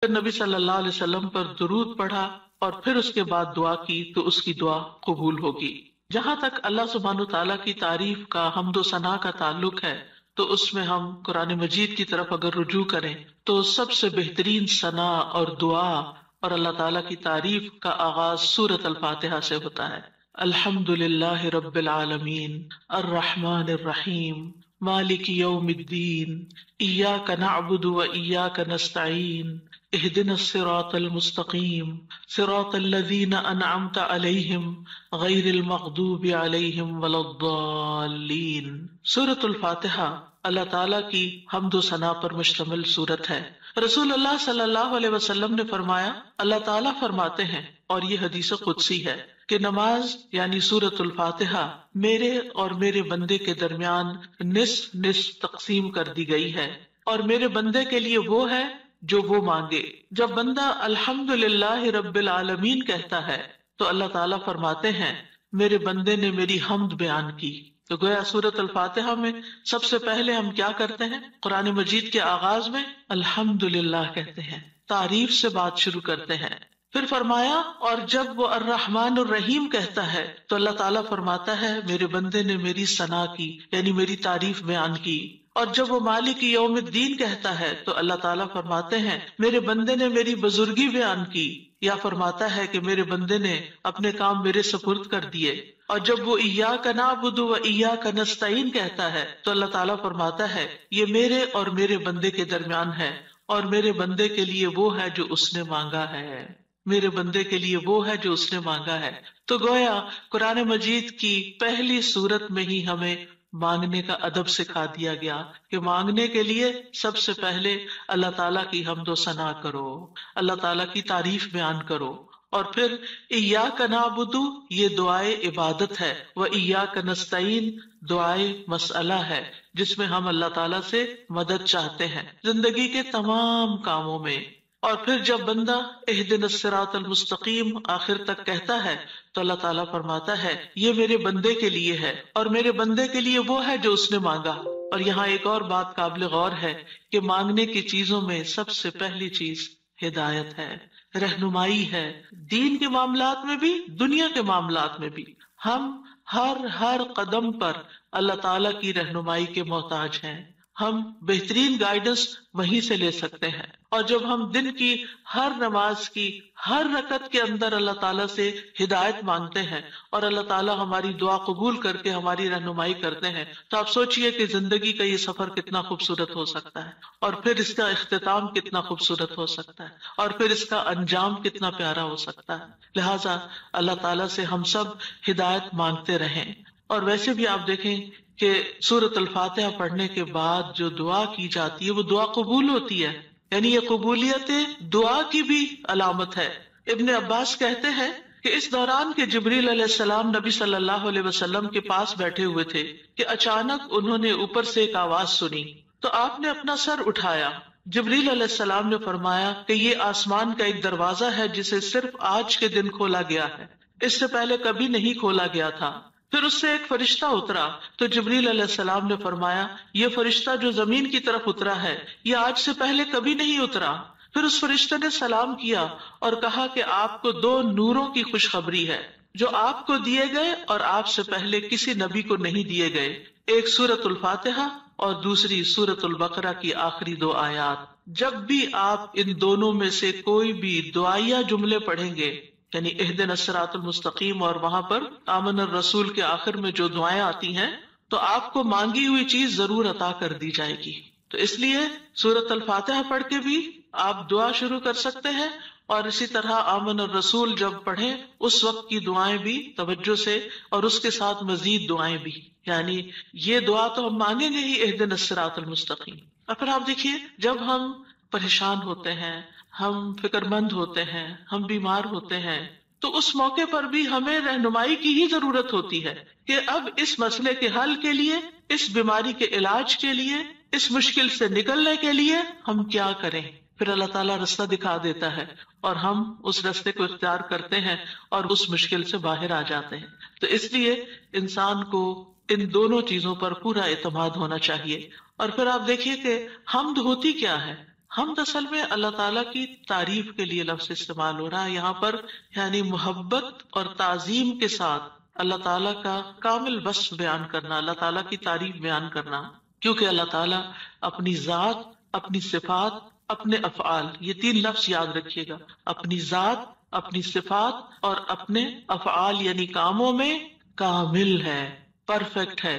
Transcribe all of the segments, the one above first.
پھر نبی صلی اللہ علیہ وسلم پر درود پڑھا اور پھر اس کے بعد دعا کی تو اس کی دعا قبول ہوگی۔ جہاں تک اللہ سبحانہ تعالیٰ کی تعریف کا، حمد و ثنا کا تعلق ہے تو اس میں ہم قرآن مجید کی طرف اگر رجوع کریں تو سب سے بہترین ثنا اور دعا اور اللہ تعالیٰ کی تعریف کا آغاز سورۃ الفاتحہ سے ہوتا ہے۔ الحمد للہ رب العالمین الرحمن الرحیم مالک یوم الدین ایاک نعبد و ایاک نستعین اہدنا الصراط المستقیم صراط الذین انعمت علیہم غیر المغضوب علیہم ولا الضالین۔ سورۃ الفاتحہ اللہ تعالیٰ کی حمد و ثنا پر مشتمل سورت ہے۔ رسول اللہ صلی اللہ علیہ وسلم نے فرمایا، اللہ تعالیٰ فرماتے ہیں، اور یہ حدیث قدسی ہے، کہ نماز یعنی سورۃ الفاتحہ میرے اور میرے بندے کے درمیان نصف نصف تقسیم کر دی گئی ہے، اور میرے بندے کے لیے وہ ہے جو وہ مانگے۔ جب بندہ الحمد للہ رب العالمین کہتا ہے تو اللہ تعالیٰ فرماتے ہیں میرے بندے نے میری حمد بیان کی۔ تو گویا سورۃ الفاتحہ میں سب سے پہلے ہم کیا کرتے ہیں؟ قرآن مجید کے آغاز میں الحمد للہ کہتے ہیں، تعریف سے بات شروع کرتے ہیں۔ پھر فرمایا اور جب وہ الرحمن الرحیم کہتا ہے تو اللہ تعالیٰ فرماتا ہے میرے بندے نے میری ثنا کی، یعنی میری تعریف بیان کی۔ اور جب وہ مالک یوم الدین کہتا ہے تو اللہ تعالیٰ فرماتے ہیں میرے بندے نے میری بزرگی بیان کی، یا فرماتا ہے کہ میرے بندے نے اپنے کام میرے سپرد کر دیے۔ اور جب وہ ایاک نعبد و ایاک نستعین کہتا ہے تو اللہ تعالیٰ فرماتا ہے یہ میرے اور میرے بندے کے درمیان ہے، اور میرے بندے کے لیے وہ ہے جو اس نے مانگا ہے، میرے بندے کے لیے وہ ہے جو اس نے مانگا ہے۔ تو گویا قرآن مجید کی پہلی سورت میں ہی ہمیں مانگنے کا ادب سکھا دیا گیا کہ مانگنے کے لیے سب سے پہلے اللہ تعالیٰ کی حمد و ثنا کرو، اللہ تعالیٰ کی تعریف بیان کرو، اور پھر ایاک نعبد یہ دعائے عبادت ہے، و ایاک نستعین دعائے مسئلہ ہے، جس میں ہم اللہ تعالیٰ سے مدد چاہتے ہیں زندگی کے تمام کاموں میں۔ اور پھر جب بندہ اہدنا الصراط المستقیم آخر تک کہتا ہے تو اللہ تعالیٰ فرماتا ہے یہ میرے بندے کے لیے ہے، اور میرے بندے کے لیے وہ ہے جو اس نے مانگا۔ اور یہاں ایک اور بات قابل غور ہے کہ مانگنے کی چیزوں میں سب سے پہلی چیز ہدایت ہے، رہنمائی ہے، دین کے معاملات میں بھی، دنیا کے معاملات میں بھی۔ ہم ہر قدم پر اللہ تعالیٰ کی رہنمائی کے محتاج ہیں، ہم بہترین گائیڈنس وہیں سے لے سکتے ہیں۔ اور جب ہم دن کی ہر نماز کی ہر رکعت کے اندر اللہ تعالیٰ سے ہدایت مانگتے ہیں اور اللہ تعالیٰ ہماری دعا قبول کر کے ہماری رہنمائی کرتے ہیں، تو آپ سوچئے کہ زندگی کا یہ سفر کتنا خوبصورت ہو سکتا ہے، اور پھر اس کا اختتام کتنا خوبصورت ہو سکتا ہے، اور پھر اس کا انجام کتنا پیارا ہو سکتا ہے۔ لہٰذا اللہ تعالیٰ سے ہم سب ہدایت مانگتے رہیں۔ اور ویسے بھی آپ دیکھیں کہ سورۃ الفاتحہ پڑھنے کے بعد جو دعا کی جاتی ہے وہ دعا قبول ہوتی ہے، یعنی یہ قبولیت دعا کی بھی علامت ہے۔ ابن عباس کہتے ہیں کہ اس دوران کے جبریل علیہ السلام نبی صلی اللہ علیہ وسلم کے پاس بیٹھے ہوئے تھے کہ اچانک انہوں نے اوپر سے ایک آواز سنی، تو آپ نے اپنا سر اٹھایا۔ جبریل علیہ السلام نے فرمایا کہ یہ آسمان کا ایک دروازہ ہے جسے صرف آج کے دن کھولا گیا ہے، اس سے پہلے کبھی نہیں کھولا گیا تھا۔ پھر اس سے ایک فرشتہ اترا تو جبریل علیہ السلام نے فرمایا یہ فرشتہ جو زمین کی طرف اترا ہے یہ آج سے پہلے کبھی نہیں اترا۔ پھر اس فرشتہ نے سلام کیا اور کہا کہ آپ کو 2 نوروں کی خوشخبری ہے جو آپ کو دیے گئے اور آپ سے پہلے کسی نبی کو نہیں دیے گئے، ایک سورۃ الفاتحہ اور دوسری سورۃ البقرہ کی آخری 2 آیات۔ جب بھی آپ ان دونوں میں سے کوئی بھی دعائیہ جملے پڑھیں گے، یعنی اہدنا الصراط المستقیم اور وہاں پر آمن الرسول کے آخر میں جو دعائیں آتی ہیں، تو آپ کو مانگی ہوئی چیز ضرور عطا کر دی جائے گی۔ تو اس لیے سورۃ الفاتحہ پڑھ کے بھی آپ دعا شروع کر سکتے ہیں، اور اسی طرح آمن الرسول جب پڑھیں اس وقت کی دعائیں بھی توجہ سے، اور اس کے ساتھ مزید دعائیں بھی، یعنی یہ دعا تو ہم مانگیں گے ہی اہدنا الصراط المستقیم۔ اور پھر آپ دیکھیے جب ہم پریشان ہوتے ہیں، ہم فکر مند ہوتے ہیں، ہم بیمار ہوتے ہیں، تو اس موقع پر بھی ہمیں رہنمائی کی ہی ضرورت ہوتی ہے کہ اب اس مسئلے کے حل کے لیے، اس بیماری کے علاج کے لیے، اس مشکل سے نکلنے کے لیے ہم کیا کریں۔ پھر اللہ تعالیٰ رستہ دکھا دیتا ہے اور ہم اس رستے کو اختیار کرتے ہیں اور اس مشکل سے باہر آ جاتے ہیں۔ تو اس لیے انسان کو ان دونوں چیزوں پر پورا اعتماد ہونا چاہیے۔ اور پھر آپ دیکھیے کہ حمد ہوتی کیا ہے؟ حمد اصل میں اللہ تعالیٰ کی تعریف کے لیے لفظ استعمال ہو رہا ہے یہاں پر، یعنی محبت اور تعظیم کے ساتھ اللہ تعالیٰ کا کامل وصف بیان کرنا، اللہ تعالیٰ کی تعریف بیان کرنا، کیونکہ اللہ تعالیٰ اپنی ذات، اپنی صفات، اپنے افعال، یہ تین لفظ یاد رکھیے گا، اپنی ذات، اپنی صفات اور اپنے افعال یعنی کاموں میں کامل ہے، پرفیکٹ ہے،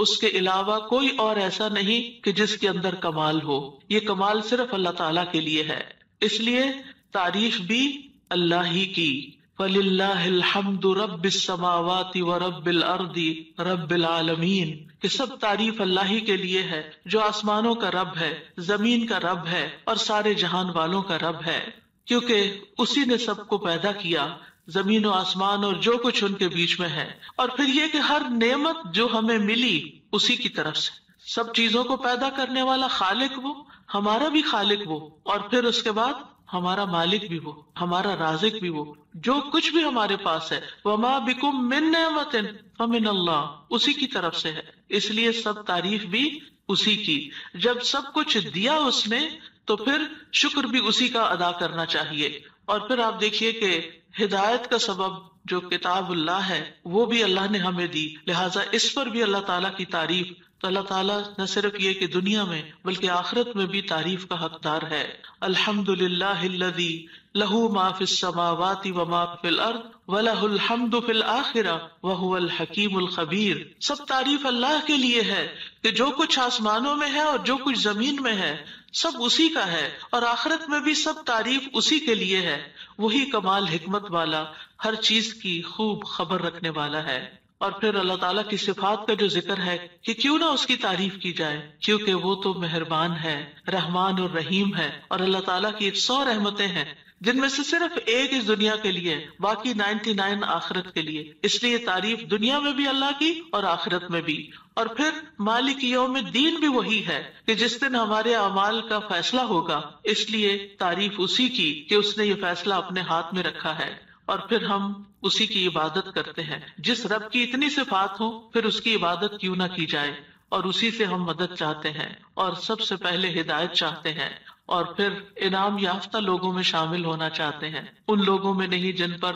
اس کے علاوہ کوئی اور ایسا نہیں کہ جس کے اندر کمال ہو، یہ کمال صرف اللہ تعالیٰ کے لیے ہے، اس لیے تعریف بھی اللہ ہی کی، وَلِلَّهِ الْحَمْدُ رَبِّ السَّمَاوَاتِ وَرَبِّ الْأَرْضِ رَبِّ الْعَالَمِينَ، کہ سب تعریف اللہ ہی کے لیے ہے جو آسمانوں کا رب ہے، زمین کا رب ہے اور سارے جہان والوں کا رب ہے، کیونکہ اسی نے سب کو پیدا کیا، زمین و آسمان اور جو کچھ ان کے بیچ میں ہے، اور پھر یہ کہ ہر نعمت جو ہمیں ملی اسی کی طرف سے، سب چیزوں کو پیدا کرنے والا خالق وہ، ہمارا بھی خالق وہ، اور پھر اس کے بعد ہمارا مالک بھی وہ، ہمارا رازق بھی وہ، جو کچھ بھی ہمارے پاس ہے، وما بکم من نعمت فمن اللہ، اسی کی طرف سے ہے، اس لیے سب تعریف بھی اسی کی، جب سب کچھ دیا اس نے تو پھر شکر بھی اسی کا ادا کرنا چاہیے، اور پھر آپ دیکھیے کہ ہدایت کا سبب جو کتاب اللہ ہے وہ بھی اللہ نے ہمیں دی، لہٰذا اس پر بھی اللہ تعالیٰ کی تعریف، تو اللہ تعالیٰ نہ صرف یہ کہ دنیا میں بلکہ آخرت میں بھی تعریف کا حقدار ہے۔ الحمدللہ الذی لہ ما فی السماوات وما فی الارض ولہ الحمد فی الآخرہ وہو الحکیم الخبیر، سب تعریف اللہ کے لیے ہے کہ جو کچھ آسمانوں میں ہے اور جو کچھ زمین میں ہے سب اسی کا ہے، اور آخرت میں بھی سب تعریف اسی کے لیے ہے، وہی کمال حکمت والا، ہر چیز کی خوب خبر رکھنے والا ہے۔ اور پھر اللہ تعالیٰ کی صفات کا جو ذکر ہے کہ کیوں نہ اس کی تعریف کی جائے، کیونکہ وہ تو مہربان ہے، رحمان اور رحیم ہے، اور اللہ تعالیٰ کی 100 رحمتیں ہیں جن میں سے صرف ایک اس دنیا کے لیے، باقی 99 آخرت کے لیے، اس لیے تعریف دنیا میں بھی اللہ کی اور آخرت میں بھی۔ اور پھر مالک یوم الدین بھی وہی ہے کہ جس دن ہمارے اعمال کا فیصلہ ہوگا، اس لیے تعریف اسی کی کہ اس نے یہ فیصلہ اپنے ہاتھ میں رکھا ہے، اور پھر ہم اسی کی عبادت کرتے ہیں۔ جس رب کی اتنی صفات ہوں پھر اس کی عبادت کیوں نہ کی جائے، اور اسی سے ہم مدد چاہتے ہیں، اور سب سے پہلے ہدایت چاہتے ہیں، اور پھر انعام یافتہ لوگوں میں شامل ہونا چاہتے ہیں، ان لوگوں میں نہیں جن پر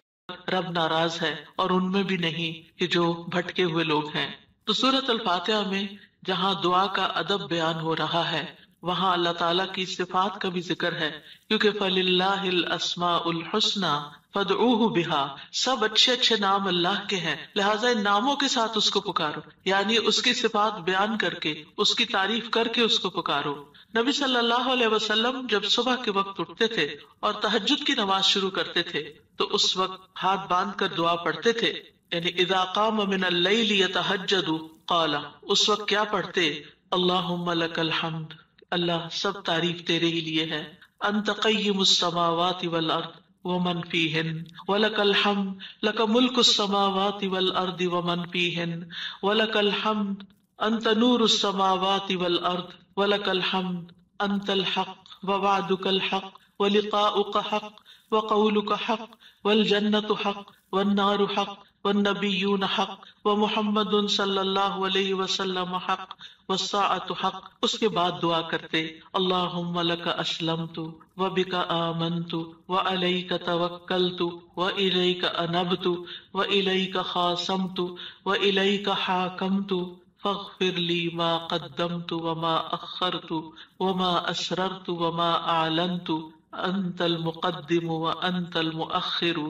رب ناراض ہے، اور ان میں بھی نہیں کہ جو بھٹکے ہوئے لوگ ہیں۔ تو سورۃ الفاتحہ میں جہاں دعا کا ادب بیان ہو رہا ہے وہاں اللہ تعالیٰ کی صفات کا بھی ذکر ہے، کیونکہ فَلِلَّهِ الْأَسْمَاءُ الْحُسْنَى فَادْعُوهُ بِهَا، سب اچھے اچھے نام اللہ کے ہیں، لہٰذا ان ناموں کے ساتھ اس کو پکارو، یعنی اس کی صفات بیان کر کے، اس کی تعریف کر کے اس کو پکارو۔ نبی صلی اللہ علیہ وسلم جب صبح کے وقت اٹھتے تھے اور تہجد کی نماز شروع کرتے تھے تو اس وقت ہاتھ باندھ کر دعا پڑھتے تھے، یعنی اذا قام من اللیل یتہجد قال، اس وقت کیا پڑھتے؟ اللہم لک الحمد، اللہ سب تعریف تیرے ہی لیے ہے، انت قیم السماوات والارض ومن فیہن ولک الحمد لک ملک السماوات والارض ومن فیہن ولک الحمد انت نور السماوات والارض ولک الحمد انت الحق ووعدک الحق ولقاؤک حق وقولک حق والجنت حق والنار حق والنبیون حق ومحمد صلی اللہ علیہ وسلم حق والساعۃ حق۔ اس کے بعد دعا کرتے اللہم لک اسلمت وبک آمنت وعلیک توکلت والیک انبت والیک خاصمت والیک حاکمت فاغفر لی ما قدمت وما اخرت وما اسررت وما اعلنت انت المقدم وانت المؤخر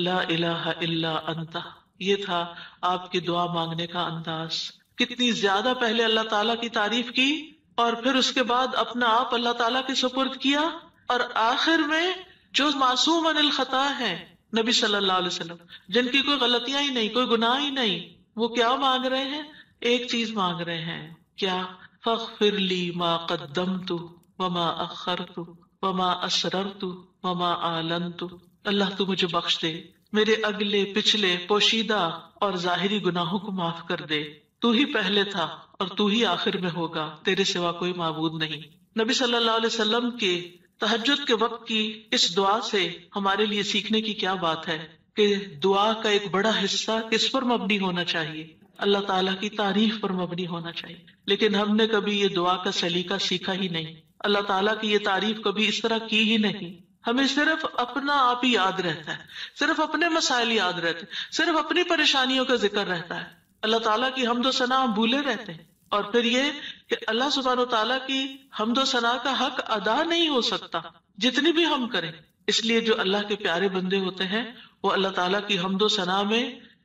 لا الہ الا انت۔ یہ تھا آپ کی دعا مانگنے کا انداز، کتنی زیادہ پہلے اللہ تعالیٰ کی تعریف کی اور پھر اس کے بعد اپنا آپ اللہ تعالیٰ کے سپرد کیا، اور آخر میں جو معصوم عن الخطا ہے نبی صلی اللہ علیہ وسلم، جن کی کوئی غلطیاں ہی نہیں، کوئی گناہ ہی نہیں، وہ کیا مانگ رہے ہیں؟ ایک چیز مانگ رہے ہیں، کیا؟ فاغفر لی ما قدمت وما اخرت وما اسررت وما اعلنت، اللہ تو مجھے بخش دے، میرے اگلے پچھلے پوشیدہ اور ظاہری گناہوں کو معاف کر دے، تو ہی پہلے تھا اور تو ہی آخر میں ہوگا، تیرے سوا کوئی معبود نہیں۔ نبی صلی اللہ علیہ وسلم کے تہجد کے وقت کی اس دعا سے ہمارے لیے سیکھنے کی کیا بات ہے کہ دعا کا ایک بڑا حصہ کس پر مبنی ہونا چاہیے؟ اللہ تعالیٰ کی تعریف پر مبنی ہونا چاہیے، لیکن ہم نے کبھی یہ دعا کا سلیقہ سیکھا ہی نہیں۔ اللہ تعالیٰ کی یہ تعریف کبھی اس طرح کی ہی نہیں. ہمیں صرف اپنا آپ ہی یاد رہتا ہے، صرف اپنے مسائل یاد رہتے ہیں، صرف اپنی پریشانیوں کا ذکر رہتا ہے. اللہ تعالیٰ کی حمد و ثنا ہم بھولے رہتے ہیں. اور پھر یہ کہ اللہ سبحانہ و تعالیٰ کی حمد و ثنا کا حق ادا نہیں ہو سکتا جتنی بھی ہم کریں. اس لیے جو اللہ کے پیارے بندے ہوتے ہیں وہ اللہ تعالیٰ کی حمد و ثنا میں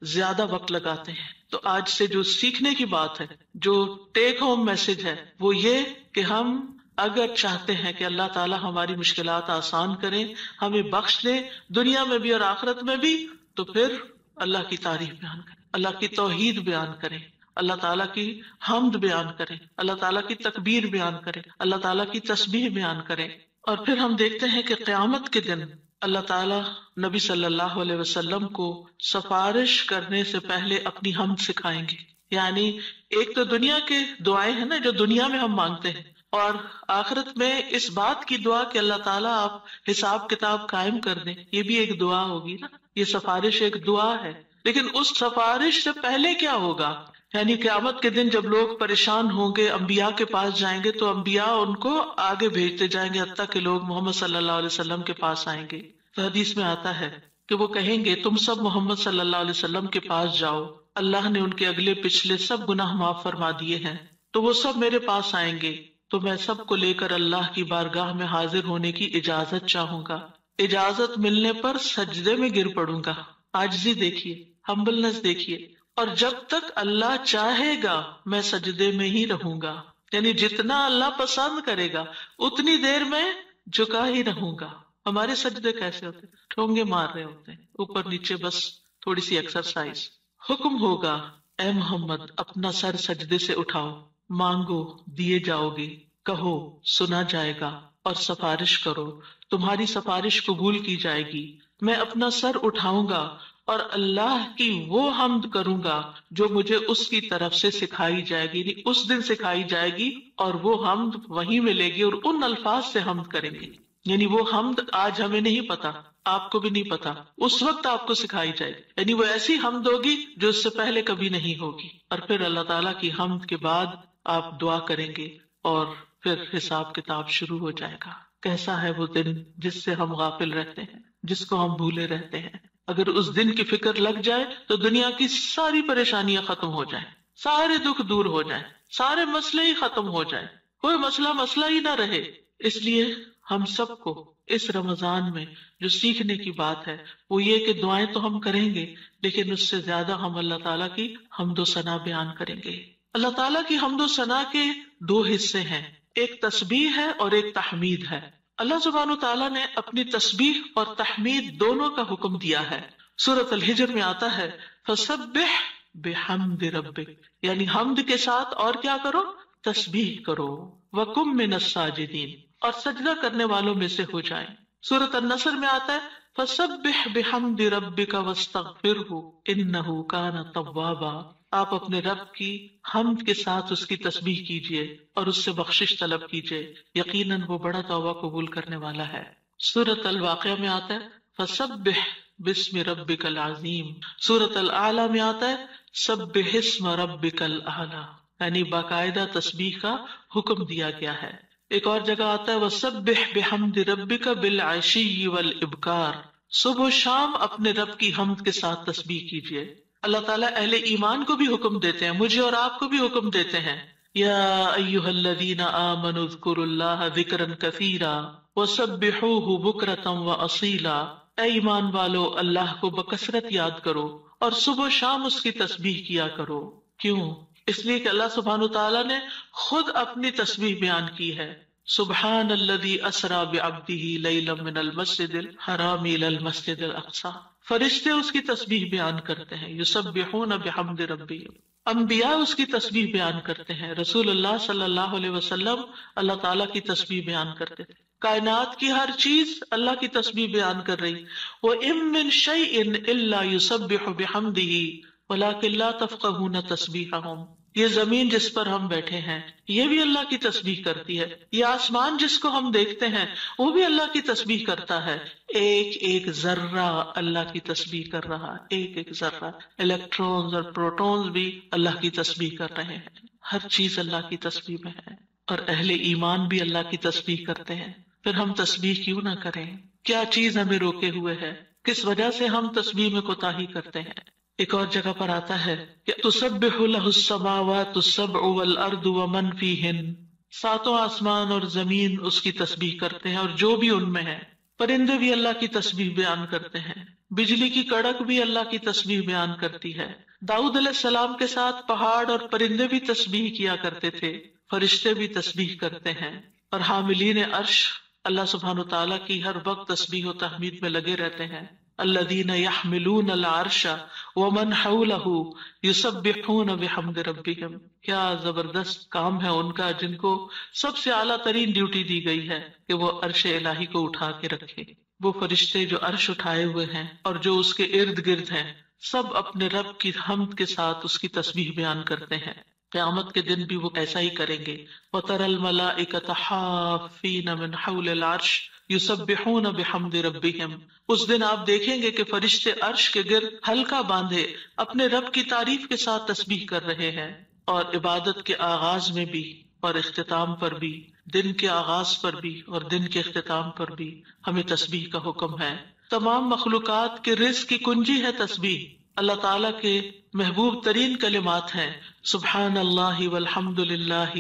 زیادہ وقت لگاتے ہیں. تو آج سے جو سیکھنے کی بات ہے، جو ٹیک ہوم میسج ہے، وہ یہ کہ ہم اگر چاہتے ہیں کہ اللہ تعالیٰ ہماری مشکلات آسان کریں، ہمیں بخش دیں دنیا میں بھی اور آخرت میں بھی، تو پھر اللہ کی تعریف بیان کریں، اللہ کی توحید بیان کریں، اللہ تعالیٰ کی حمد بیان کریں، اللہ تعالیٰ کی تکبیر بیان کریں، اللہ تعالیٰ کی تسبیح بیان کریں. اور پھر ہم دیکھتے ہیں کہ قیامت کے دن اللہ تعالیٰ نبی صلی اللہ علیہ وسلم کو سفارش کرنے سے پہلے اپنی حمد سکھائیں گے. یعنی ایک تو دنیا کے دعائیں ہیں نا جو دنیا میں ہم مانگتے ہیں، اور آخرت میں اس بات کی دعا کہ اللہ تعالیٰ آپ حساب کتاب قائم کر دیں، یہ بھی ایک دعا ہوگی نا. یہ سفارش ایک دعا ہے، لیکن اس سفارش سے پہلے کیا ہوگا؟ یعنی قیامت کے دن جب لوگ پریشان ہوں گے، انبیاء کے پاس جائیں گے تو انبیاء ان کو آگے بھیجتے جائیں گے حتیٰ کہ لوگ محمد صلی اللہ علیہ وسلم کے پاس آئیں گے. تو حدیث میں آتا ہے کہ وہ کہیں گے تم سب محمد صلی اللہ علیہ وسلم کے پاس جاؤ، اللہ نے ان کے اگلے پچھلے سب گناہ معاف فرما دیے ہیں، تو وہ سب میرے پاس آئیں گے، تو میں سب کو لے کر اللہ کی بارگاہ میں حاضر ہونے کی اجازت چاہوں گا. اجازت ملنے پر سجدے میں گر پڑوں گا. عاجزی دیکھیے، ہمبلنس دیکھیے. اور جب تک اللہ چاہے گا میں سجدے میں ہی رہوں گا، یعنی جتنا اللہ پسند کرے گا اتنی دیر میں جھکا ہی رہوں گا. ہمارے سجدے کیسے ہوتے ہیں؟ ٹھونگے مار رہے ہوتے ہیں اوپر نیچے، بس تھوڑی سی ایکسرسائز. حکم ہوگا اے محمد اپنا سر سجدے سے اٹھاؤ، مانگو دیے جاؤ گے، کہو سنا جائے گا، اور سفارش کرو تمہاری سفارش قبول کی جائے گی. میں اپنا سر اٹھاؤں گا اور اللہ کی وہ حمد کروں گا جو مجھے اس کی طرف سے سکھائی جائے گی، اس دن سکھائی جائے گی، اور وہ حمد وہیں ملے گی اور ان الفاظ سے حمد کریں گے. یعنی وہ حمد آج ہمیں نہیں پتا، آپ کو بھی نہیں پتا، اس وقت آپ کو سکھائی جائے گی. یعنی وہ ایسی حمد ہوگی جو اس سے پہلے کبھی نہیں ہوگی. اور پھر اللہ تعالیٰ کی حمد کے بعد آپ دعا کریں گے اور پھر حساب کتاب شروع ہو جائے گا. کیسا ہے وہ دن جس سے ہم غافل رہتے ہیں، جس کو ہم بھولے رہتے ہیں. اگر اس دن کی فکر لگ جائے تو دنیا کی ساری پریشانیاں ختم ہو جائیں، سارے دکھ دور ہو جائیں، سارے مسئلے ہی ختم ہو جائیں، کوئی مسئلہ ہی نہ رہے. اس لیے ہم سب کو اس رمضان میں جو سیکھنے کی بات ہے وہ یہ کہ دعائیں تو ہم کریں گے، لیکن اس سے زیادہ ہم اللہ تعالیٰ کی حمد و ثنا بیان کریں گے. اللہ تعالیٰ کی حمد و ثنا کے دو حصے ہیں، ایک تسبیح ہے اور ایک تحمید ہے. اللہ سبحانہ تعالیٰ نے اپنی تسبیح اور تحمید دونوں کا حکم دیا ہے. سورۃ الحجر میں آتا ہے فسبح بحمد ربک، یعنی حمد کے ساتھ اور کیا کرو؟ تسبیح کرو. وکم من الساجدین، اور سجدہ کرنے والوں میں سے ہو جائیں. سورۃ النصر میں آتا ہے فسبح بحمد ربک واستغفرہ انہ کان توابا، آپ اپنے رب کی حمد کے ساتھ اس کی تسبیح کیجئے اور اس سے بخشش طلب کیجئے، یقیناً وہ بڑا توبہ قبول کرنے والا ہے. سورۃ الواقعہ میں آتا ہے فسبح بسم ربک العظیم. سورۃ الاعلی میں آتا ہے سبح اسم ربک الاعلی، یعنی باقاعدہ تسبیح کا حکم دیا گیا ہے. ایک اور جگہ آتا ہے وسبح بحمد ربک بالعشی والابکار، صبح و شام اپنے رب کی حمد کے ساتھ تسبیح کیجئے. اللہ تعالیٰ اہل ایمان کو بھی حکم دیتے ہیں، مجھے اور آپ کو بھی حکم دیتے ہیں یا ایھا الذین آمنوا اذکروا اللہ ذکرا کثیرا وسبحوہ بکرۃ واصیلا، اے ایمان والو اللہ کو بکثرت یاد کرو اور صبح و شام اس کی تسبیح کیا کرو. کیوں؟ اس لیے کہ اللہ سبحانہ تعالیٰ نے خود اپنی تسبیح بیان کی ہے. سبحان الذی اسری بعبدہ لیلا من المسجد الحرام الی المسجد الاقصی، فرشتے اس کی تسبیح بیان کرتے ہیں. یسبحون بحمد ربہم، انبیاء اس کی تسبیح بیان کرتے ہیں. رسول اللہ صلی اللہ علیہ وسلم اللہ تعالیٰ کی تسبیح بیان کرتے تھے. کائنات کی ہر چیز اللہ کی تسبیح بیان کر رہی. وَإِن مِّن شَيْءٍ إِلَّا يُسَبِّحُ بِحَمْدِهِ وَلَٰكِن لَّا تَفْقَهُونَ تَسْبِيحَهُمْ، یہ زمین جس پر ہم بیٹھے ہیں یہ بھی اللہ کی تسبیح کرتی ہے. یہ آسمان جس کو ہم دیکھتے ہیں وہ بھی اللہ کی تسبیح کرتا ہے. ایک ایک ذرہ اللہ کی تسبیح کر رہا ہے، ایک ایک ذرہ. الیکٹرونز اور پروٹونز بھی اللہ کی تسبیح کر رہے ہیں. ہر چیز اللہ کی تسبیح میں ہے. اور اہل ایمان بھی اللہ کی تسبیح کرتے ہیں، پھر ہم تسبیح کیوں نہ کریں؟ کیا چیز ہمیں روکے ہوئے ہے؟ کس وجہ سے ہم تسبیح میں کوتاہی کرتے ہیں؟ ایک اور جگہ پر آتا ہے کہ تسبح لہ السماوات السبع والارض ومن فیہن، ساتوں آسمان اور زمین اس کی تسبیح کرتے ہیں اور جو بھی ان میں ہے۔ پرندے بھی اللہ کی تسبیح بیان کرتے ہیں، بجلی کی کڑک بھی اللہ کی تسبیح بیان کرتی ہے۔ داؤد علیہ السلام کے ساتھ پہاڑ اور پرندے بھی تسبیح کیا کرتے تھے، فرشتے بھی تسبیح کرتے ہیں، اور حاملین عرش اللہ سبحانہ وتعالیٰ کی ہر وقت تسبیح و تحمید میں لگے رہتے ہیں۔ الذین یحملون العرش ومن حولہ یسبحون بحمد ربہم، کیا زبردست کام ہے ان کا، جن کو سب سے اعلیٰ ترین ڈیوٹی دی گئی ہے کہ وہ عرش الہی کو اٹھا کے رکھے۔ وہ فرشتے جو عرش اٹھائے ہوئے ہیں اور جو اس کے ارد گرد ہیں، سب اپنے رب کی حمد کے ساتھ اس کی تسبیح بیان کرتے ہیں۔ قیامت کے دن بھی وہ ایسا ہی کریں گے۔ وَتَرَى الْمَلَائِكَةَ حَافِّينَ مِنْ حَوْلِ الْعَرْشِ يُسَبِّحُونَ بِحَمْدِ رَبِّهِمْ، اس دن آپ دیکھیں گے کہ فرشتے عرش کے گرد حلقہ باندھے اپنے رب کی تعریف کے ساتھ تسبیح کر رہے ہیں۔ اور عبادت کے آغاز میں بھی اور اختتام پر بھی، دن کے آغاز پر بھی اور دن کے اختتام پر بھی ہمیں تسبیح کا حکم ہے۔ تمام مخلوقات کے رزق کی کنجی ہے تسبیح۔ اللہ تعالیٰ کے محبوب ترین کلمات ہیں سبحان اللہ والحمد للہ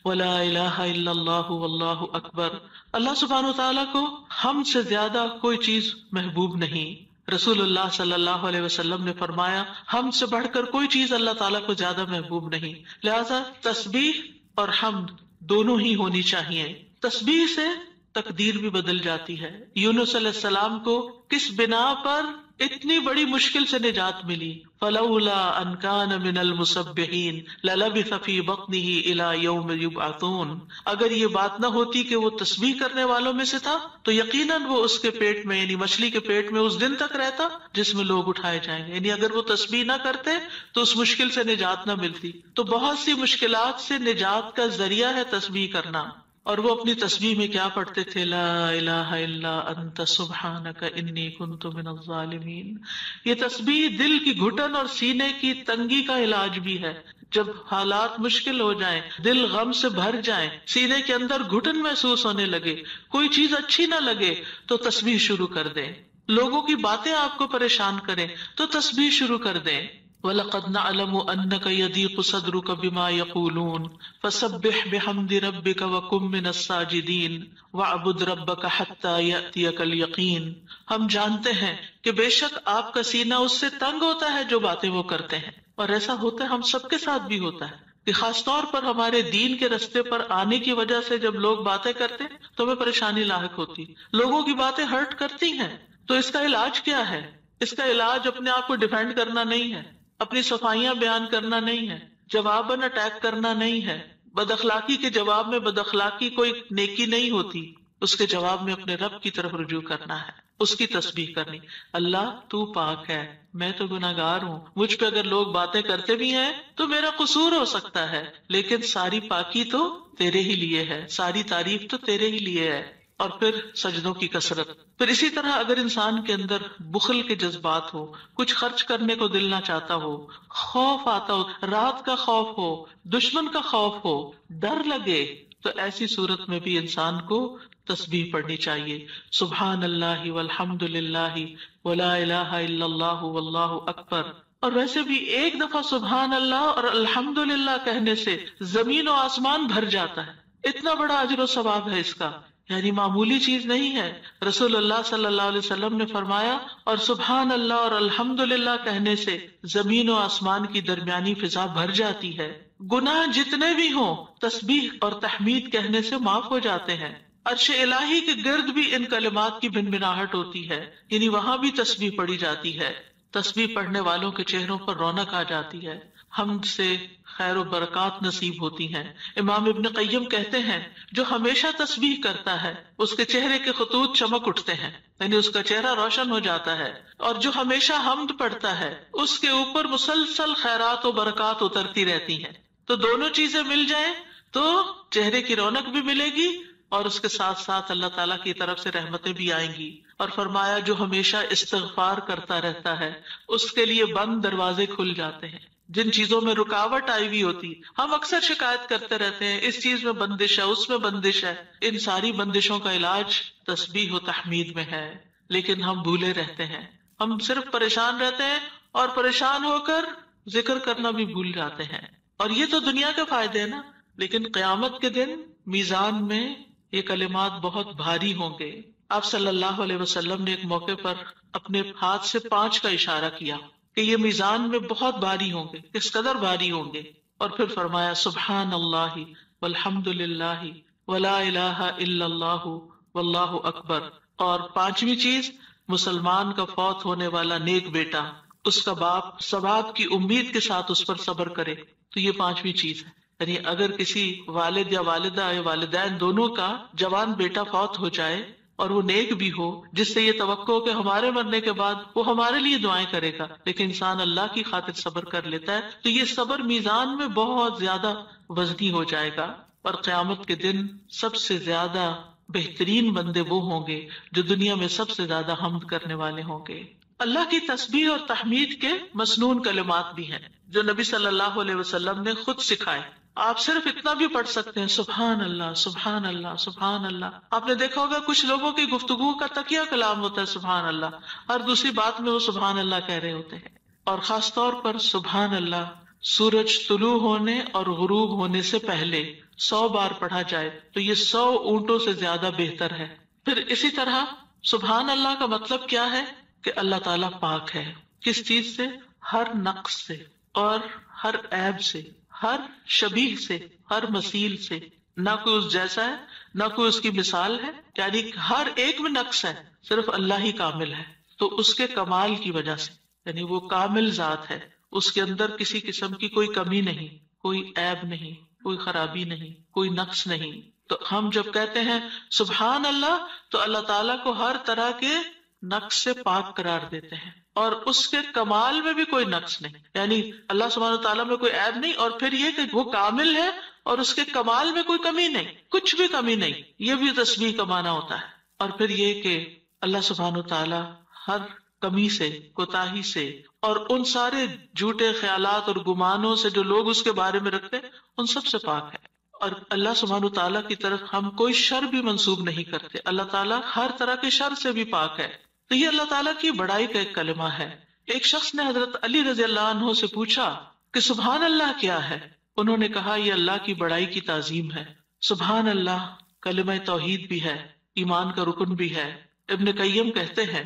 ولا الہ الا اللہ واللہ اکبر۔ اللہ سبحانہ وتعالیٰ کو ہم سے زیادہ کوئی چیز محبوب نہیں۔ رسول اللہ صلی اللہ علیہ وسلم نے فرمایا ہم سے بڑھ کر کوئی چیز اللہ تعالیٰ کو زیادہ محبوب نہیں، لہذا تسبیح اور حمد دونوں ہی ہونی چاہیے۔ تسبیح سے تقدیر بھی بدل جاتی ہے۔ یونس علیہ السلام کو کس بنا پر اتنی بڑی مشکل سے نجات ملی؟ فلولا ان کان من المسبحین للبث فی بطنہ الی یوم یبعثون، اگر یہ بات نہ ہوتی کہ وہ تسبیح کرنے والوں میں سے تھا تو یقیناً وہ اس کے پیٹ میں یعنی مچھلی کے پیٹ میں اس دن تک رہتا جس میں لوگ اٹھائے جائیں گے، یعنی اگر وہ تسبیح نہ کرتے تو اس مشکل سے نجات نہ ملتی۔ تو بہت سی مشکلات سے نجات کا ذریعہ ہے تسبیح کرنا۔ اور وہ اپنی تسبیح میں کیا پڑھتے تھے؟ لا الہ الا انت سبحانک انی کنت من الظالمین۔ یہ تسبیح دل کی گھٹن اور سینے کی تنگی کا علاج بھی ہے۔ جب حالات مشکل ہو جائیں، دل غم سے بھر جائیں، سینے کے اندر گھٹن محسوس ہونے لگے، کوئی چیز اچھی نہ لگے تو تسبیح شروع کر دیں۔ لوگوں کی باتیں آپ کو پریشان کریں تو تسبیح شروع کر دیں۔ وَلَقَدْ نَعْلَمُ أَنَّكَ يَضِيقُ صَدْرُكَ بِمَا يَقُولُونَ فَسَبِّحْ بِحَمْدِ رَبِّكَ وَكُن مِّنَ السَّاجِدِينَ وَاعْبُدْ رَبَّكَ حَتَّى يَأْتِيَكَ الْيَقِينُ۔ ہم جانتے ہیں کہ بے شک آپ کا سینہ اس سے تنگ ہوتا ہے جو باتیں وہ کرتے ہیں، اور ایسا ہوتا ہے ہم سب کے ساتھ بھی ہوتا ہے کہ خاص طور پر ہمارے دین کے رستے پر آنے کی وجہ سے جب لوگ باتیں کرتے ہیں تو ہمیں پریشانی لاحق ہوتی۔ لوگوں کی باتیں ہرٹ کرتی ہیں، تو اس کا علاج کیا ہے؟ اس کا علاج اپنے آپ کو ڈیفینڈ کرنا نہیں ہے، اپنی صفائیاں بیان کرنا نہیں ہے، جواباً اٹیک کرنا نہیں ہے۔ بد اخلاقی کے جواب میں بد اخلاقی کوئی نیکی نہیں ہوتی، اس کے جواب میں اپنے رب کی طرف رجوع کرنا ہے، اس کی تسبیح کرنی۔ اللہ تو پاک ہے، میں تو گناہگار ہوں، مجھ پہ اگر لوگ باتیں کرتے بھی ہیں تو میرا قصور ہو سکتا ہے، لیکن ساری پاکی تو تیرے ہی لیے ہے، ساری تعریف تو تیرے ہی لیے ہے۔ اور پھر سجدوں کی کثرت۔ پھر اسی طرح اگر انسان کے اندر بخل کے جذبات ہو، کچھ خرچ کرنے کو دل نہ چاہتا ہو، خوف آتا ہو، رات کا خوف ہو، دشمن کا خوف ہو، ڈر لگے، تو ایسی صورت میں بھی انسان کو تسبیح پڑھنی چاہیے۔ سبحان اللہ والحمد للہ ولا الہ الا اللہ واللہ اکبر۔ اور ویسے بھی ایک دفعہ سبحان اللہ اور الحمد للہ کہنے سے زمین و آسمان بھر جاتا ہے، اتنا بڑا اجر و ثواب ہے اس کا، یعنی معمولی چیز نہیں ہے۔ رسول اللہ صلی اللہ علیہ وسلم نے فرمایا اور سبحان اللہ اور الحمد للہ کہنے سے زمین و آسمان کی درمیانی فضا بھر جاتی ہے، گناہ جتنے بھی ہوں تسبیح اور تحمید کہنے سے معاف ہو جاتے ہیں۔ عرش الہی کے گرد بھی ان کلمات کی بھنبھناہٹ ہوتی ہے، یعنی وہاں بھی تسبیح پڑھی جاتی ہے۔ تسبیح پڑھنے والوں کے چہروں پر رونق آ جاتی ہے، حمد سے خیر و برکات نصیب ہوتی ہیں۔ امام ابن قیم کہتے ہیں جو ہمیشہ تسبیح کرتا ہے اس کے چہرے کے خطوط چمک اٹھتے ہیں، یعنی اس کا چہرہ روشن ہو جاتا ہے، اور جو ہمیشہ حمد پڑھتا ہے اس کے اوپر مسلسل خیرات و برکات اترتی رہتی ہیں۔ تو دونوں چیزیں مل جائیں تو چہرے کی رونق بھی ملے گی اور اس کے ساتھ ساتھ اللہ تعالیٰ کی طرف سے رحمتیں بھی آئیں گی۔ اور فرمایا جو ہمیشہ استغفار کرتا رہتا ہے اس کے لیے بند دروازے کھل جاتے ہیں، جن چیزوں میں رکاوٹ آئی ہوئی ہوتی. ہم اکثر شکایت کرتے رہتے ہیں اس چیز میں بندش ہے، اس میں بندش ہے. ان ساری بندشوں کا علاج تسبیح و تحمید میں ہے، لیکن ہم بھولے رہتے ہیں. ہم صرف پریشان رہتے ہیں اور پریشان ہو کر ذکر کرنا بھی بھول جاتے ہیں. اور یہ تو دنیا کے فائدے ہیں نا، لیکن قیامت کے دن میزان میں یہ کلمات بہت بھاری ہوں گے. آپ صلی اللہ علیہ وسلم نے ایک موقع پر اپنے ہاتھ سے 5 کا اشارہ کیا کہ یہ میزان میں بہت بھاری ہوں گے. کس قدر بھاری ہوں گے؟ اور پھر فرمایا سبحان اللہ والحمد للہ ولا الہ الا اللہ واللہ اکبر. اور 5ویں چیز، مسلمان کا فوت ہونے والا نیک بیٹا، اس کا باپ ثواب کی امید کے ساتھ اس پر صبر کرے. تو یہ 5ویں چیز ہے. یعنی اگر کسی والد یا والدہ یا والدین دونوں کا جوان بیٹا فوت ہو جائے اور وہ نیک بھی ہو، جس سے یہ توقع ہو کہ ہمارے مرنے کے بعد وہ ہمارے لیے دعائیں کرے گا، لیکن انسان اللہ کی خاطر صبر کر لیتا ہے، تو یہ صبر میزان میں بہت زیادہ وزنی ہو جائے گا. اور قیامت کے دن سب سے زیادہ بہترین بندے وہ ہوں گے جو دنیا میں سب سے زیادہ حمد کرنے والے ہوں گے. اللہ کی تسبیح اور تحمید کے مسنون کلمات بھی ہیں جو نبی صلی اللہ علیہ وسلم نے خود سکھائے. آپ صرف اتنا بھی پڑھ سکتے ہیں، سبحان اللہ سبحان اللہ سبحان اللہ. آپ نے دیکھا ہوگا کچھ لوگوں کی گفتگو کا تکیہ کلام ہوتا ہے سبحان اللہ، ہر دوسری بات میں وہ سبحان اللہ کہہ رہے ہوتے ہیں. اور خاص طور پر سبحان اللہ سورج طلوع ہونے اور غروب ہونے سے پہلے 100 بار پڑھا جائے تو یہ 100 اونٹوں سے زیادہ بہتر ہے. پھر اسی طرح سبحان اللہ کا مطلب کیا ہے کہ اللہ تعالیٰ پاک ہے. کس چیز سے؟ ہر نقص سے اور ہر عیب سے، ہر شبیہ سے، ہر مثیل سے. نہ کوئی اس جیسا ہے، نہ کوئی اس کی مثال ہے. یعنی ہر ایک میں نقص ہے، صرف اللہ ہی کامل ہے. تو اس کے کمال کی وجہ سے، یعنی وہ کامل ذات ہے، اس کے اندر کسی قسم کی کوئی کمی نہیں، کوئی عیب نہیں، کوئی خرابی نہیں، کوئی نقص نہیں. تو ہم جب کہتے ہیں سبحان اللہ تو اللہ تعالیٰ کو ہر طرح کے نقص سے پاک قرار دیتے ہیں، اور اس کے کمال میں بھی کوئی نقص نہیں. یعنی اللہ سبحانہ تعالیٰ میں کوئی عیب نہیں، اور پھر یہ کہ وہ کامل ہے اور اس کے کمال میں کوئی کمی نہیں، کچھ بھی کمی نہیں. یہ بھی تسبیح کا معنی ہوتا ہے. اور پھر یہ کہ اللہ سبحانہ تعالیٰ ہر کمی سے، کوتاہی سے، اور ان سارے جھوٹے خیالات اور گمانوں سے جو لوگ اس کے بارے میں رکھتے ہیں، ان سب سے پاک ہے. اور اللہ سبحانہ تعالیٰ کی طرف ہم کوئی شر بھی منسوب نہیں کرتے. اللہ تعالیٰ ہر طرح کے شر سے بھی پاک ہے. تو یہ اللہ تعالیٰ کی بڑائی کا ایک کلمہ ہے. ایک شخص نے حضرت علی رضی اللہ عنہ سے پوچھا کہ سبحان اللہ کیا ہے؟ انہوں نے کہا یہ اللہ کی بڑائی کی تعظیم ہے. سبحان اللہ کلمہ توحید بھی ہے، ایمان کا رکن بھی ہے. ابن قیم کہتے ہیں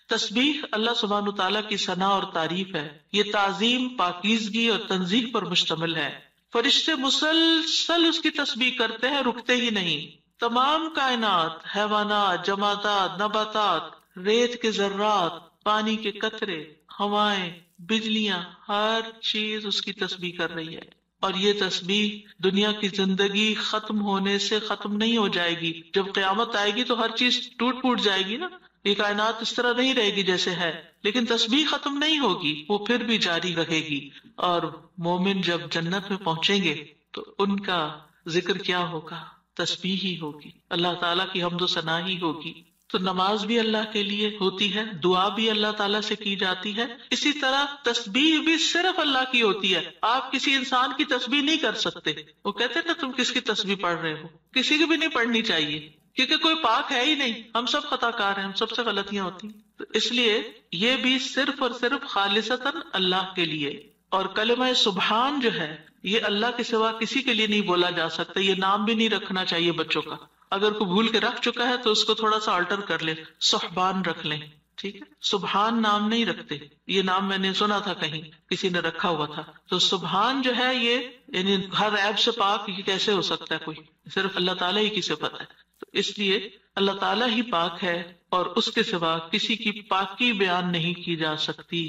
تسبیح اللہ سبحانہ تعالیٰ کی ثنا اور تعریف ہے. یہ تعظیم، پاکیزگی اور تنزیہ پر مشتمل ہے. فرشتے مسلسل اس کی تسبیح کرتے ہیں، رکتے ہی نہیں. تمام کائنات، حیوانات، جمادات، نباتات، ریت کے ذرات، پانی کے قطرے، ہوائیں، بجلیاں، ہر چیز اس کی تسبیح کر رہی ہے. اور یہ تسبیح دنیا کی زندگی ختم ہونے سے ختم نہیں ہو جائے گی. جب قیامت آئے گی تو ہر چیز ٹوٹ پھوٹ جائے گی نا، یہ کائنات اس طرح نہیں رہے گی جیسے ہے، لیکن تسبیح ختم نہیں ہوگی، وہ پھر بھی جاری رہے گی. اور مومن جب جنت میں پہنچیں گے تو ان کا ذکر کیا ہوگا؟ تسبیح ہی ہوگی، اللہ تعالیٰ کی حمد و ثنا ہی ہوگی. تو نماز بھی اللہ کے لیے ہوتی ہے، دعا بھی اللہ تعالیٰ سے کی جاتی ہے. اسی طرح تسبیح بھی صرف اللہ کی ہوتی ہے. آپ کسی انسان کی تسبیح نہیں کر سکتے. وہ کہتے ہیں نا تم کس کی تسبیح پڑھ رہے ہو، کسی کی بھی نہیں پڑھنی چاہیے، کیونکہ کوئی پاک ہے ہی نہیں. ہم سب خطا کار ہیں، ہم سب سے غلطیاں ہوتی ہیں. تو اس لیے یہ بھی صرف اور صرف خالصتاً اللہ کے لیے. اور کلمہ سبحان جو ہے یہ اللہ کے سوا کسی کے لیے نہیں بولا جا سکتا. یہ نام بھی نہیں رکھنا چاہیے بچوں کا. اگر کوئی بھول کے رکھ چکا ہے تو اس کو تھوڑا سا آلٹر کر لے، سبحان رکھ لیں. ٹھیک ہے، سبحان نام نہیں رکھتے. یہ نام میں نے سنا تھا کہیں کسی نے رکھا ہوا تھا. تو سبحان جو ہے یہ یعنی ہر عیب سے پاک. یہ کیسے ہو سکتا ہے؟ کوئی صرف اللہ تعالیٰ ہی کی صفت ہے. تو اس لیے اللہ تعالیٰ ہی پاک ہے اور اس کے سوا کسی کی پاکی بیان نہیں کی جا سکتی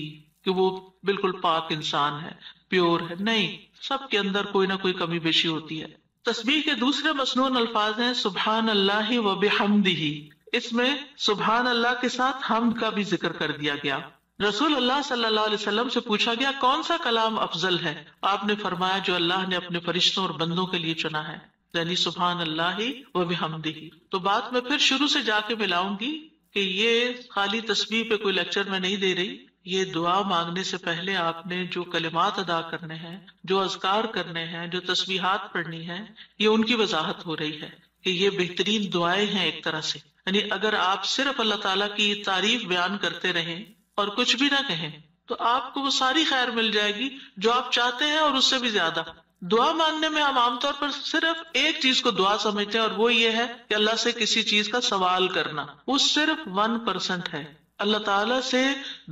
کہ وہ بالکل پاک انسان ہے، پیور ہے. نہیں، سب کے اندر کوئی نہ کوئی کمی بیشی ہوتی ہے. تسبیح کے دوسرے مسنون الفاظ ہیں سبحان اللہ و بحمدہ. اس میں سبحان اللہ کے ساتھ حمد کا بھی ذکر کر دیا گیا. رسول اللہ صلی اللہ علیہ وسلم سے پوچھا گیا کون سا کلام افضل ہے؟ آپ نے فرمایا جو اللہ نے اپنے فرشتوں اور بندوں کے لیے چنا ہے، یعنی سبحان اللہ و بحمدہ. تو بات میں پھر شروع سے جا کے ملاؤں گی کہ یہ خالی تسبیح پہ کوئی لیکچر میں نہیں دے رہی، یہ دعا مانگنے سے پہلے آپ نے جو کلمات ادا کرنے ہیں، جو اذکار کرنے ہیں، جو تسبیحات پڑھنی ہیں، یہ ان کی وضاحت ہو رہی ہے کہ یہ بہترین دعائیں ہیں ایک طرح سے. یعنی اگر آپ صرف اللہ تعالیٰ کی تعریف بیان کرتے رہیں اور کچھ بھی نہ کہیں تو آپ کو وہ ساری خیر مل جائے گی جو آپ چاہتے ہیں اور اس سے بھی زیادہ. دعا مانگنے میں ہم عام طور پر صرف ایک چیز کو دعا سمجھتے ہیں اور وہ یہ ہے کہ اللہ سے کسی چیز کا سوال کرنا. وہ صرف 1% ہے. اللہ تعالیٰ سے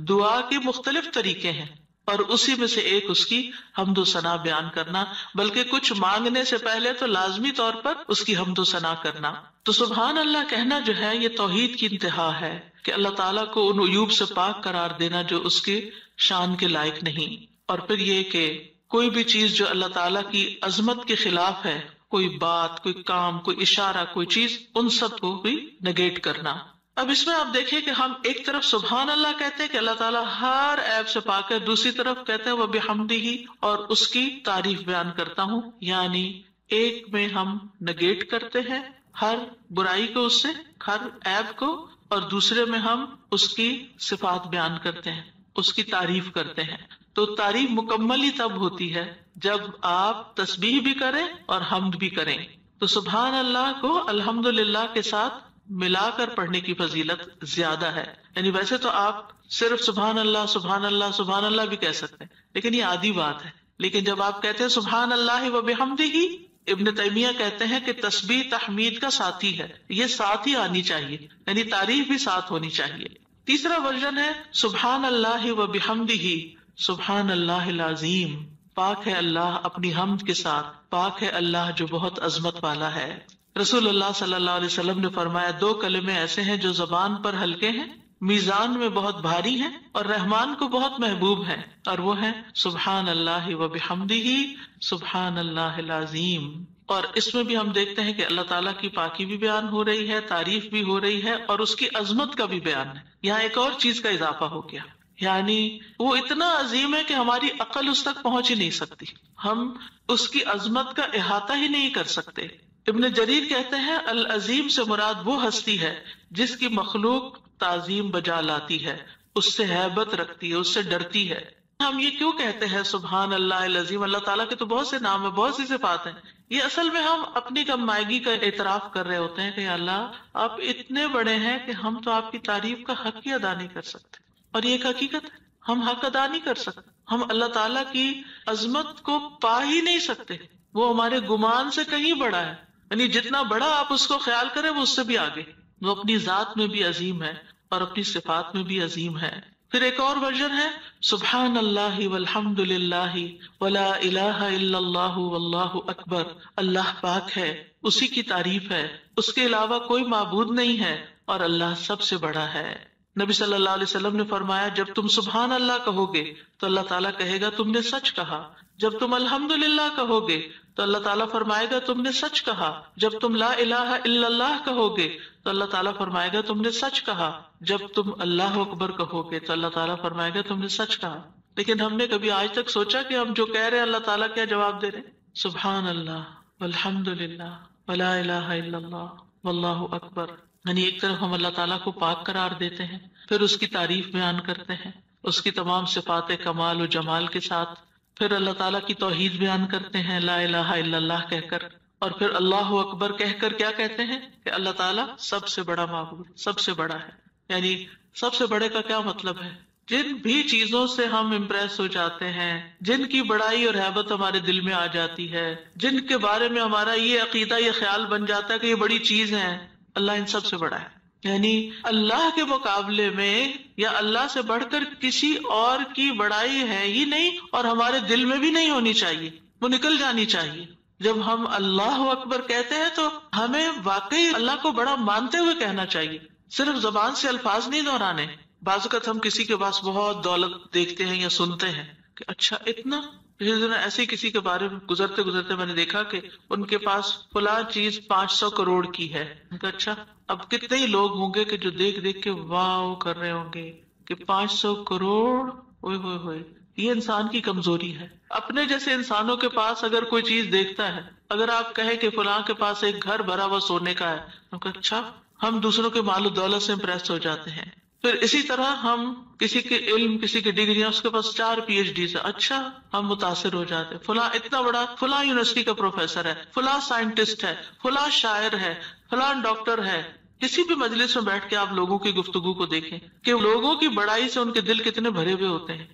دعا کے مختلف طریقے ہیں اور اسی میں سے ایک اس کی حمد و ثنا بیان کرنا، بلکہ کچھ مانگنے سے پہلے تو لازمی طور پر اس کی حمد و ثنا کرنا. تو سبحان اللہ کہنا جو ہے یہ توحید کی انتہا ہے کہ اللہ تعالیٰ کو ان عیوب سے پاک قرار دینا جو اس کے شان کے لائق نہیں. اور پھر یہ کہ کوئی بھی چیز جو اللہ تعالیٰ کی عظمت کے خلاف ہے، کوئی بات، کوئی کام، کوئی اشارہ، کوئی چیز، ان سب کو بھی نگیٹ کرنا. اب اس میں آپ دیکھیں کہ ہم ایک طرف سبحان اللہ کہتے ہیں کہ اللہ تعالیٰ ہر عیب سے پاک ہے، دوسری طرف کہتے ہیں وَبِحَمْدِهِ اور اس کی تعریف بیان کرتا ہوں. یعنی ایک میں ہم نگیٹ کرتے ہیں ہر برائی کو، اس سے ہر عیب کو، اور دوسرے میں ہم اس کی صفات بیان کرتے ہیں، اس کی تعریف کرتے ہیں. تو تعریف مکمل ہی تب ہوتی ہے جب آپ تسبیح بھی کریں اور حمد بھی کریں. تو سبحان اللہ کو الحمدللہ کے ساتھ ملا کر پڑھنے کی فضیلت زیادہ ہے. یعنی ویسے تو آپ صرف سبحان اللہ سبحان اللہ سبحان اللہ بھی کہہ سکتے ہیں، لیکن یہ عادی بات ہے. لیکن جب آپ کہتے ہیں سبحان اللہ و بحمدہ، ابن تیمیہ کہتے ہیں کہ تسبیح تحمید کا ساتھی ہے، یہ ساتھ ہی آنی چاہیے، یعنی تعریف بھی ساتھ ہونی چاہیے. تیسرا ورژن ہے سبحان اللہ و بحمدہ سبحان اللہ العظیم. پاک ہے اللہ اپنی حمد کے ساتھ، پاک ہے اللہ جو بہت عظمت والا ہے. رسول اللہ صلی اللہ علیہ وسلم نے فرمایا 2 کلمے ایسے ہیں جو زبان پر ہلکے ہیں، میزان میں بہت بھاری ہیں اور رحمان کو بہت محبوب ہیں، اور وہ ہیں سبحان اللہ و بحمدہ سبحان اللہ العظیم. اور اس میں بھی ہم دیکھتے ہیں کہ اللہ تعالیٰ کی پاکی بھی بیان ہو رہی ہے، تعریف بھی ہو رہی ہے، اور اس کی عظمت کا بھی بیان ہے. یہاں ایک اور چیز کا اضافہ ہو گیا، یعنی وہ اتنا عظیم ہے کہ ہماری عقل اس تک پہنچ ہی نہیں سکتی، ہم اس کی عظمت کا احاطہ ہی نہیں کر سکتے. ابن جریر کہتے ہیں العظیم سے مراد وہ ہستی ہے جس کی مخلوق تعظیم بجا لاتی ہے، اس سے ہیبت رکھتی ہے، اس سے ڈرتی ہے. ہم یہ کیوں کہتے ہیں سبحان اللہ العظیم؟ اللہ تعالیٰ کے تو بہت سے نام ہیں، بہت سی صفات ہیں. یہ اصل میں ہم اپنی کم مائگی کا اعتراف کر رہے ہوتے ہیں کہ اللہ آپ اتنے بڑے ہیں کہ ہم تو آپ کی تعریف کا حق ہی ادا نہیں کر سکتے. اور یہ ایک حقیقت ہے، ہم حق ادا نہیں کر سکتے، ہم اللہ تعالیٰ کی عظمت کو پا ہی نہیں سکتے. وہ ہمارے گمان سے کہیں بڑا ہے، یعنی جتنا بڑا آپ اس کو خیال کریں وہ اس سے بھی آگے. وہ اپنی ذات میں بھی عظیم ہے اور اپنی صفات میں بھی عظیم ہے. پھر ایک اور ورژن ہے سبحان اللہ والحمد للہ ولا الہ الا اللہ واللہ اکبر. اللہ پاک ہے، اسی کی تعریف ہے، اس کے علاوہ کوئی معبود نہیں ہے اور اللہ سب سے بڑا ہے. نبی صلی اللہ علیہ وسلم نے فرمایا جب تم سبحان اللہ کہو گے تو اللہ تعالیٰ کہے گا تم نے سچ کہا. جب تم الحمدللہ کہو گے تو اللہ تعالیٰ فرمائے گا تم نے سچ کہا. جب تم لا الہ الا اللہ کہو گے تو اللہ تعالیٰ فرمائے گا تم نے سچ کہا. جب تم اللہ اکبر کہو گے تو اللہ تعالیٰ فرمائے گا تم نے سچ کہا. لیکن ہم نے کبھی آج تک سوچا کہ ہم جو کہہ رہے ہیں اللہ تعالیٰ کیا جواب دے رہے ہیں؟ سبحان اللہ والحمدللہ ولا الہ الا اللہ واللہ اکبر. یعنی ایک طرف ہم اللہ تعالیٰ کو پاک قرار دیتے ہیں، پھر اس کی تعریف بیان کرتے ہیں اس کی تمام صفات کمال و جمال کے ساتھ، پھر اللہ تعالیٰ کی توحید بیان کرتے ہیں لا الہ الا اللہ کہہ کر، اور پھر اللہ اکبر کہہ کر کیا کہتے ہیں کہ اللہ تعالیٰ سب سے بڑا معبود، سب سے بڑا ہے. یعنی سب سے بڑے کا کیا مطلب ہے؟ جن بھی چیزوں سے ہم امپریس ہو جاتے ہیں، جن کی بڑائی اور ہیبت ہمارے دل میں آ جاتی ہے، جن کے بارے میں ہمارا یہ عقیدہ، یہ خیال بن جاتا ہے کہ یہ بڑی چیز ہے، اللہ ان سب سے بڑا ہے. یعنی اللہ کے مقابلے میں یا اللہ سے بڑھ کر کسی اور کی بڑائی ہے ہی نہیں، اور ہمارے دل میں بھی نہیں ہونی چاہیے، وہ نکل جانی چاہیے. جب ہم اللہ اکبر کہتے ہیں تو ہمیں واقعی اللہ کو بڑا مانتے ہوئے کہنا چاہیے، صرف زبان سے الفاظ نہیں دہرانے. بعض اوقات ہم کسی کے پاس بہت دولت دیکھتے ہیں یا سنتے ہیں کہ اچھا اتنا. پچھلے دنوں ایسے کسی کے بارے میں گزرتے گزرتے میں نے دیکھا کہ ان کے پاس فلاں چیز 500 کروڑ کی ہے. اچھا اب کتنے ہی لوگ ہوں گے کہ جو دیکھ دیکھ کے واو کر رہے ہوں گے کہ 500 کروڑ، اوئے ہوئے ہوئے. یہ انسان کی کمزوری ہے. اپنے جیسے انسانوں کے پاس اگر کوئی چیز دیکھتا ہے، اگر آپ کہیں کہ فلاں کے پاس ایک گھر بھرا ہوا سونے کا ہے، تو اچھا ہم دوسروں کے مال و دولت سے امپریس ہو جاتے ہیں. پھر اسی طرح ہم کسی کے علم، کسی کی ڈگریاں، اس کے پاس 4 PhDs ہے، اچھا ہم متاثر ہو جاتے ہیں، فلاں اتنا بڑا، فلاں یونیورسٹی کا پروفیسر ہے، فلاں سائنٹسٹ ہے، فلاں شاعر ہے، فلاں ڈاکٹر ہے۔ کسی بھی مجلس میں بیٹھ کے آپ لوگوں کی گفتگو کو دیکھیں کہ لوگوں کی بڑائی سے ان کے دل کتنے بھرے ہوئے ہوتے ہیں۔